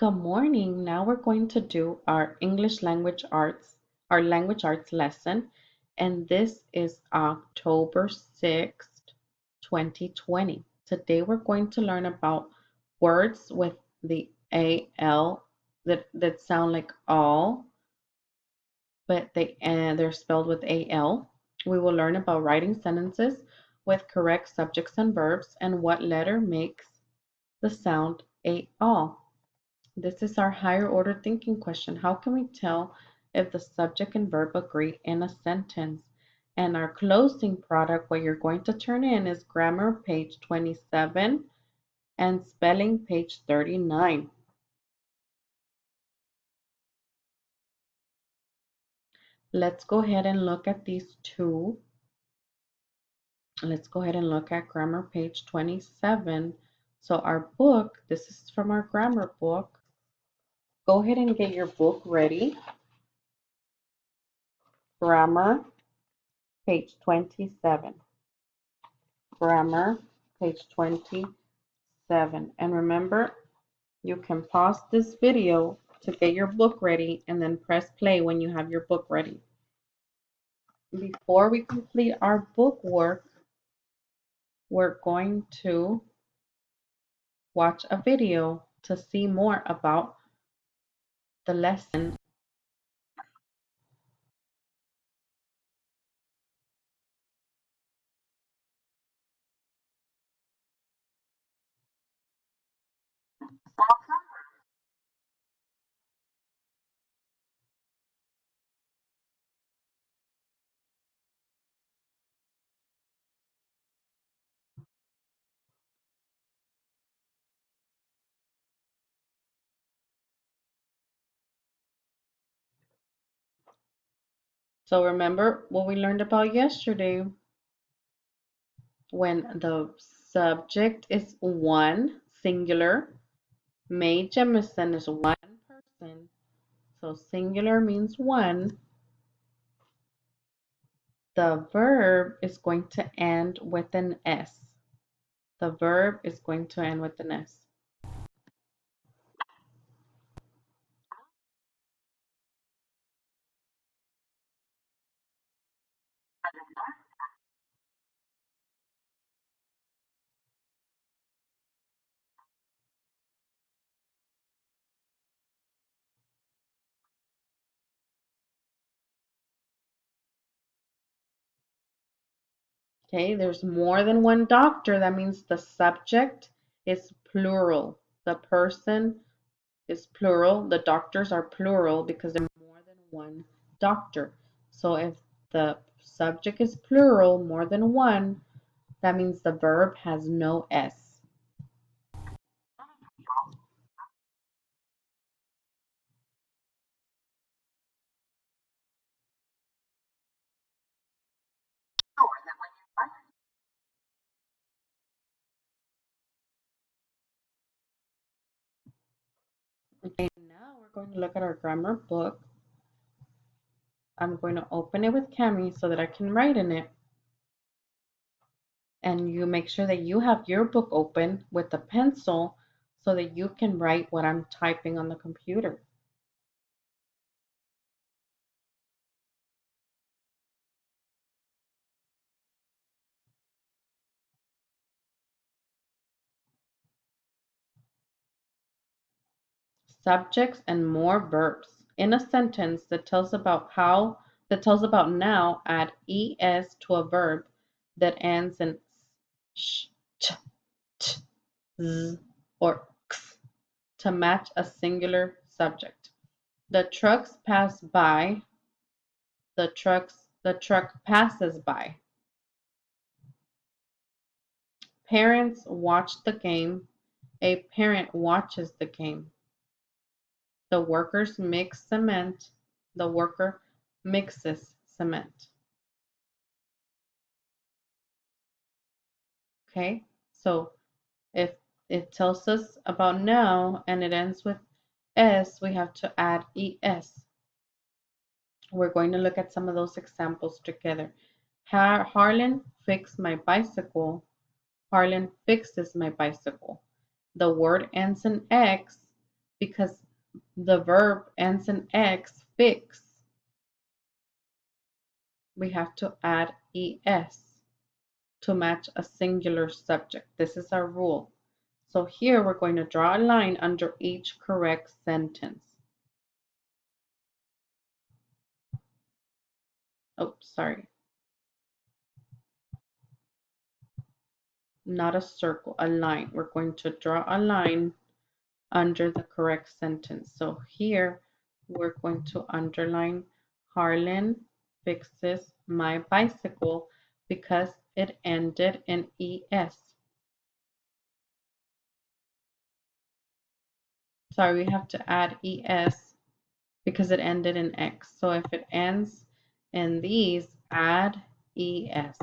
Good morning. Now we're going to do our English language arts, our language arts lesson, and this is October 6th, 2020. Today we're going to learn about words with the AL that sound like all, but they're spelled with AL. We will learn about writing sentences with correct subjects and verbs and what letter makes the sound AL. This is our higher order thinking question. How can we tell if the subject and verb agree in a sentence? And our closing product, what you're going to turn in, is grammar page 27 and spelling page 39. Let's go ahead and look at these two. Let's go ahead and look at grammar page 27. So our book, this is from our grammar book. Go ahead and get your book ready. Grammar page 27. Grammar, page 27. And remember, you can pause this video to get your book ready and then press play when you have your book ready. Before we complete our book work, we're going to watch a video to see more about the lesson. So remember what we learned about yesterday. When the subject is one, singular, Mae Jemison is one person. So singular means one. The verb is going to end with an S. The verb is going to end with an S. Okay, there's more than one doctor. That means the subject is plural. The person is plural. The doctors are plural because there's more than one doctor. So if the subject is plural, more than one, that means the verb has no S. Okay, now we're going to look at our grammar book. I'm going to open it with Cami so that I can write in it. And you make sure that you have your book open with a pencil so that you can write what I'm typing on the computer. Subjects and more verbs. In a sentence that tells about now, add es to a verb that ends in sh, ch, t, z, or x to match a singular subject. The trucks pass by. The truck passes by. Parents watch the game. A parent watches the game. The workers mix cement. The worker mixes cement. Okay, so if it tells us about now and it ends with S, we have to add ES. We're going to look at some of those examples together. Harlan fixed my bicycle. Harlan fixes my bicycle. The word ends in X, because the verb ends in X, fix, we have to add ES to match a singular subject. This is our rule. So here we're going to draw a line under each correct sentence. Oh, sorry. Not a circle, a line. We're going to draw a line under the correct sentence. So here we're going to underline Harlan fixes my bicycle because it ended in ES. Sorry, we have to add ES because it ended in X. So if it ends in these, add ES.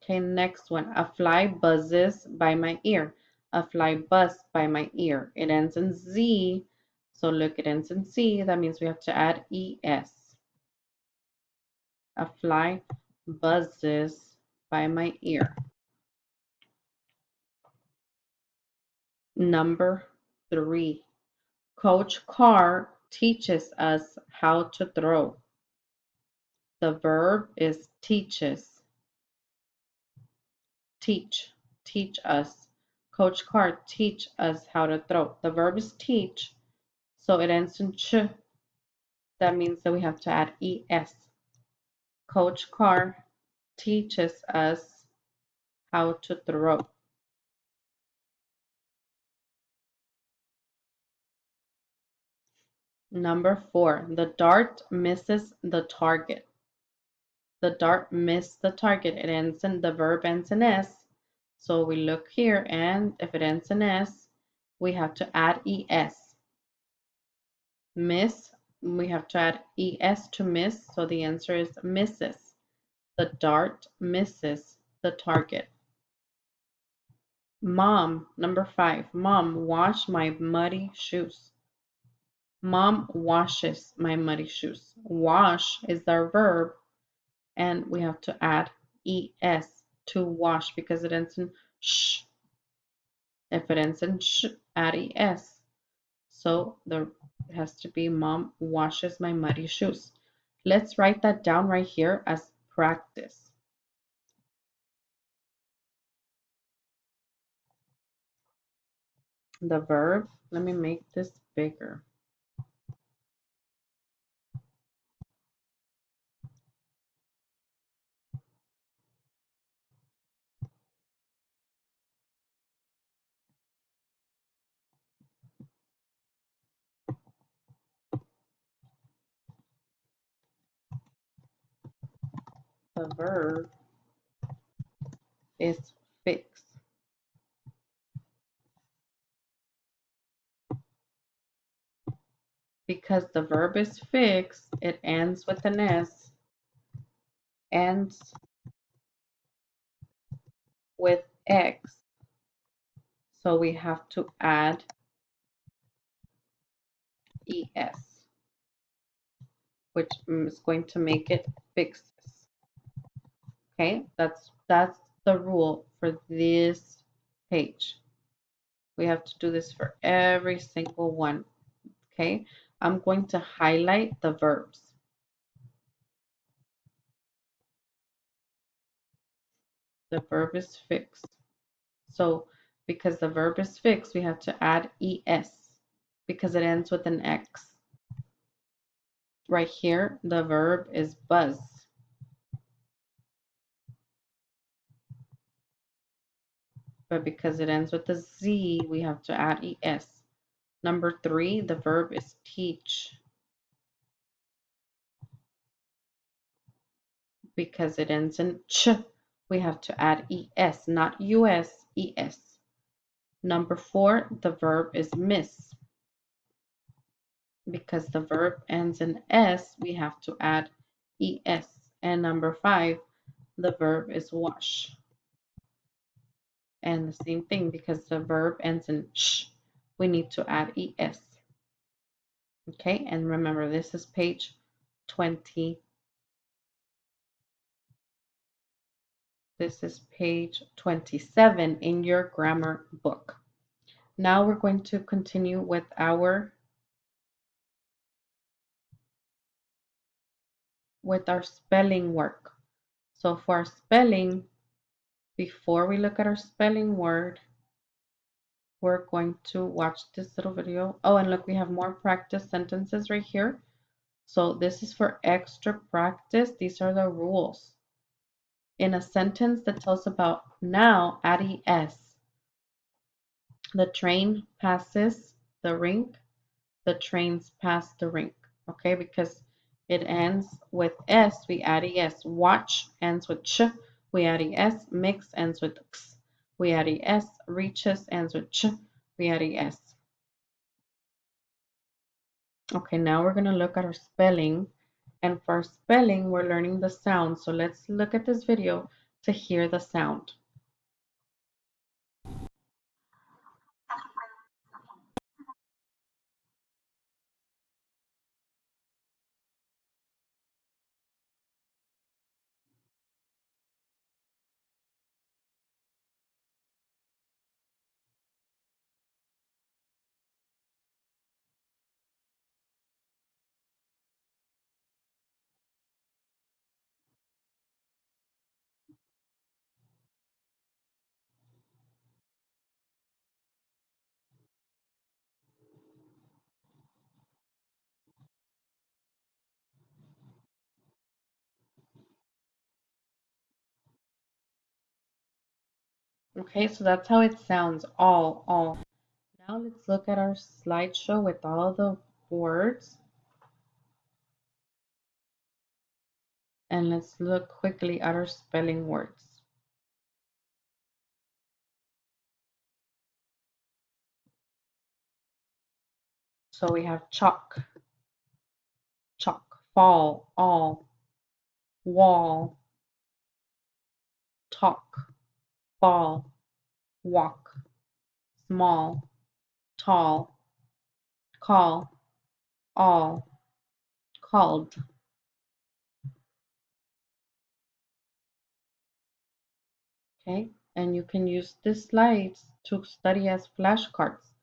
Okay, next one. A fly buzzes by my ear. A fly buzzed by my ear. It ends in Z. So look, it ends in Z. That means we have to add ES. A fly buzzes by my ear. Number 3. Coach Carr teaches us how to throw. The verb is teaches. Teach us. Coach Carr teach us how to throw. The verb is teach, so it ends in ch. That means that we have to add es. Coach Carr teaches us how to throw. Number 4, the dart misses the target. The dart missed the target. It ends in, the verb ends in s. So we look here, and if it ends in s, we have to add es. Miss, we have to add es to miss, so the answer is misses. The dart misses the target. Mom, number 5. Mom, wash my muddy shoes. Mom washes my muddy shoes. Wash is our verb, and we have to add es to wash because it ends in sh. If it ends in sh, add es. So it has to be Mom washes my muddy shoes. Let's write that down right here as practice. The verb, let me make this bigger. The verb is fix. Because the verb is fixed, it ends with an S, ends with X. So we have to add ES, which is going to make it fixes. Okay, that's the rule for this page. We have to do this for every single one. Okay, I'm going to highlight the verbs. The verb is fixed. So because the verb is fixed, we have to add ES because it ends with an X. Right here, the verb is buzz. But because it ends with a Z, we have to add ES. Number 3, the verb is teach. Because it ends in ch, we have to add ES, not US, ES. Number 4, the verb is miss. Because the verb ends in S, we have to add ES. And number 5, the verb is wash. And the same thing, because the verb ends in sh, we need to add ES. Okay, and remember, this is page 20. This is page 27 in your grammar book. Now we're going to continue with our spelling work. So for our spelling, before we look at our spelling word, we're going to watch this little video. Oh, and look, we have more practice sentences right here. So this is for extra practice. These are the rules. In a sentence that tells about now, add es. The train passes the rink. The trains pass the rink. Okay, because it ends with s, we add es. Watch ends with ch, we add es. Mix ends with x, we add es. Reaches ends with ch, we add es. Okay, now we're going to look at our spelling. And for spelling, we're learning the sound. So let's look at this video to hear the sound. Okay, so that's how it sounds, all. Now let's look at our slideshow with all the words. And let's look quickly at our spelling words. So we have chalk, fall, all, wall, talk, ball, walk, small, tall, call, all, called. Okay, and you can use these slides to study as flashcards.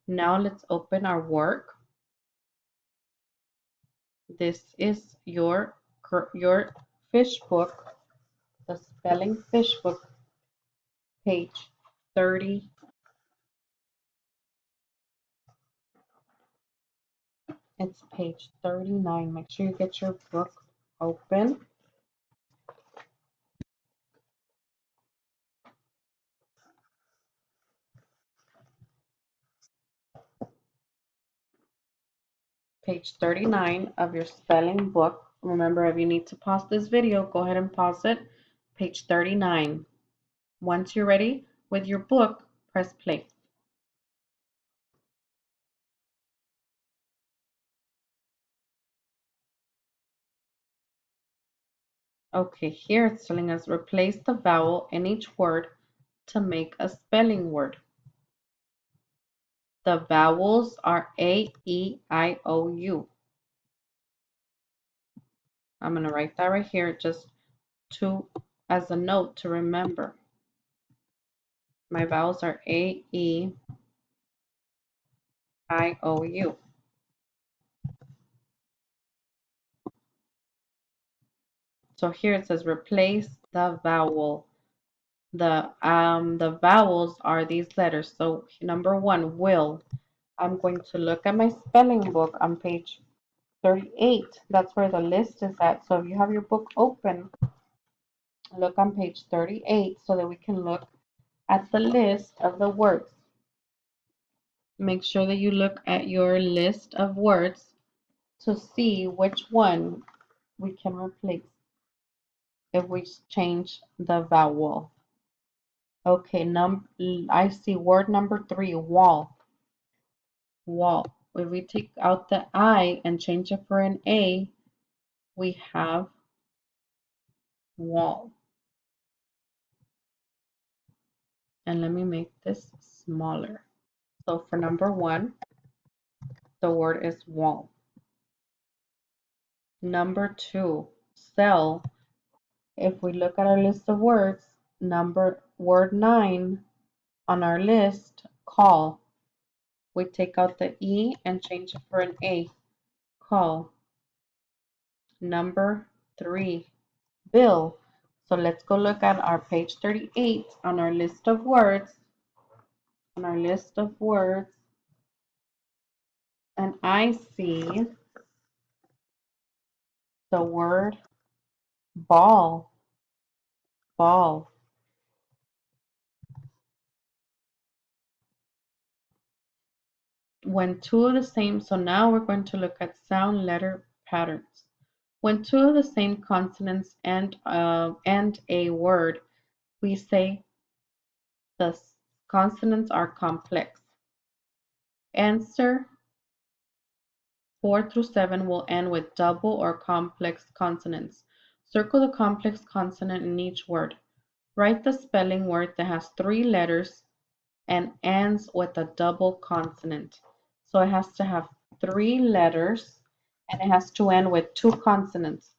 Now let's open our work. This is your fish book, the spelling fish book, page 30. It's page 39. Make sure you get your book open. Page 39 of your spelling book. Remember, if you need to pause this video, go ahead and pause it. Page 39. Once you're ready with your book, press play. Okay, here it's telling us replace the vowel in each word to make a spelling word. The vowels are A, E, I, O, U. I'm going to write that right here just as a note to remember. My vowels are A, E, I, O, U. So here it says replace the vowel. The vowels are these letters. So number 1, will. I'm going to look at my spelling book on page 38. That's where the list is at. So if you have your book open, look on page 38 so that we can look at the list of the words. Make sure that you look at your list of words to see which one we can replace if we change the vowel. Okay, I see word number 3, wall. Wall. If we take out the I and change it for an A, we have wall. And let me make this smaller. So for number 1, the word is wall. Number 2, cell. If we look at our list of words, Word 9 on our list, call. We take out the E and change it for an A. Call. Number 3, bill. So let's go look at our page 38 on our list of words. On our list of words, and I see the word ball. Ball. When two of the same, so now we're going to look at sound letter patterns. When two of the same consonants end a word, we say the consonants are complex. Answer 4 through 7 will end with double or complex consonants. Circle the complex consonant in each word. Write the spelling word that has 3 letters and ends with a double consonant. So it has to have 3 letters and it has to end with 2 consonants.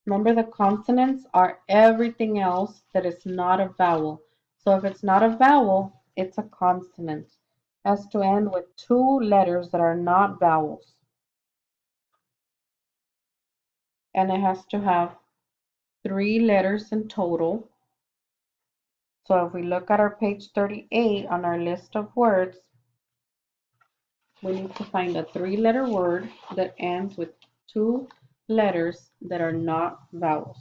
Remember, the consonants are everything else that is not a vowel. So if it's not a vowel, it's a consonant. It has to end with 2 letters that are not vowels. And it has to have 3 letters in total. So if we look at our page 38 on our list of words, we need to find a 3-letter word that ends with 2 letters that are not vowels.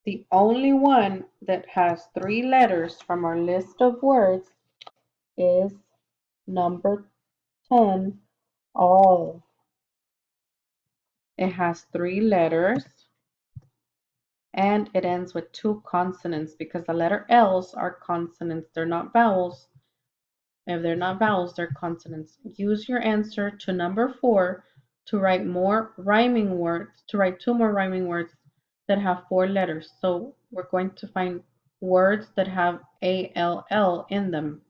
The only one that has 3 letters from our list of words is number 10, all. It has 3 letters and it ends with 2 consonants because the letter L's are consonants, they're not vowels. If they're not vowels, they're consonants. Use your answer to number 4 to write more rhyming words, to write 2 more rhyming words that have 4 letters. So we're going to find words that have ALL in them.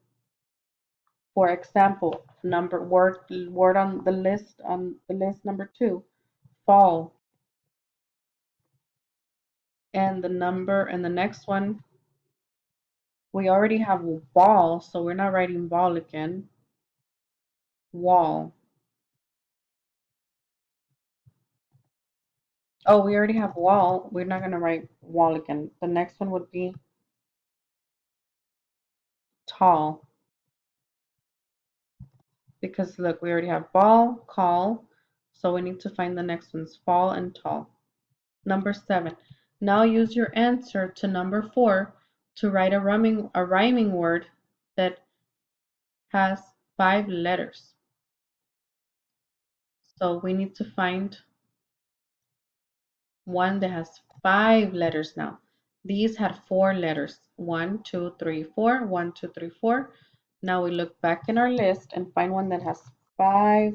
For example, word on the list number 2, fall. And the next one, we already have ball, so we're not writing ball again. Wall. Oh, we already have wall. We're not going to write wall again. The next one would be tall. Because look, we already have ball, call. So we need to find the next ones, fall and tall. Number 7. Now use your answer to number 4 to write a rhyming word that has 5 letters. So we need to find one that has 5 letters now. These had 4 letters. 1, 2, 3, 4. 1, 2, 3, 4. Now we look back in our list and find one that has 5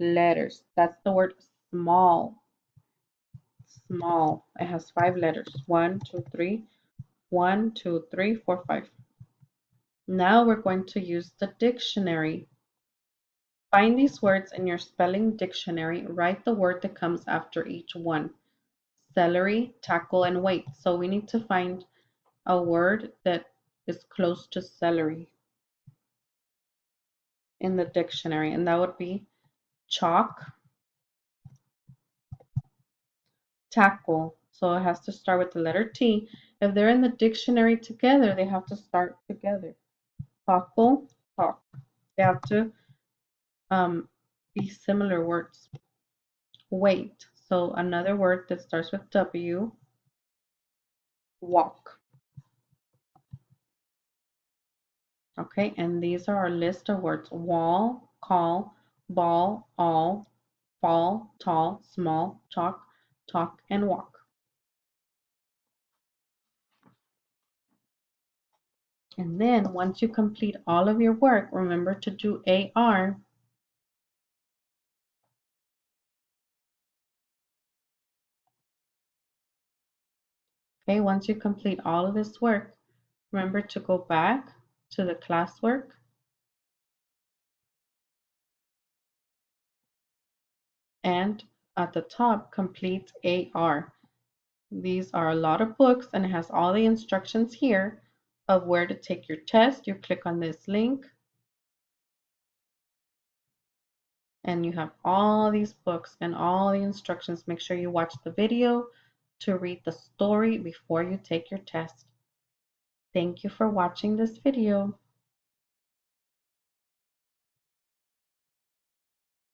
letters. That's the word small. Small. It has 5 letters. 1, 2, 3. 1, 2, 3, 4, 5. Now we're going to use the dictionary. Find these words in your spelling dictionary. Write the word that comes after each one. Celery, tackle, and wait. So we need to find a word that is close to celery in the dictionary, and that would be chalk, tackle. So it has to start with the letter T. If they're in the dictionary together, they have to start together. Tackle, talk. They have to be similar words. Wait. So another word that starts with W, walk. Okay, and these are our list of words: wall, call, ball, all, fall, tall, small, chalk, talk, and walk. And then once you complete all of your work, remember to do AR. Okay, once you complete all of this work, remember to go back to the classwork and at the top complete AR. These are a lot of books and it has all the instructions here of where to take your test. You click on this link and you have all these books and all the instructions. Make sure you watch the video to read the story before you take your test. Thank you for watching this video.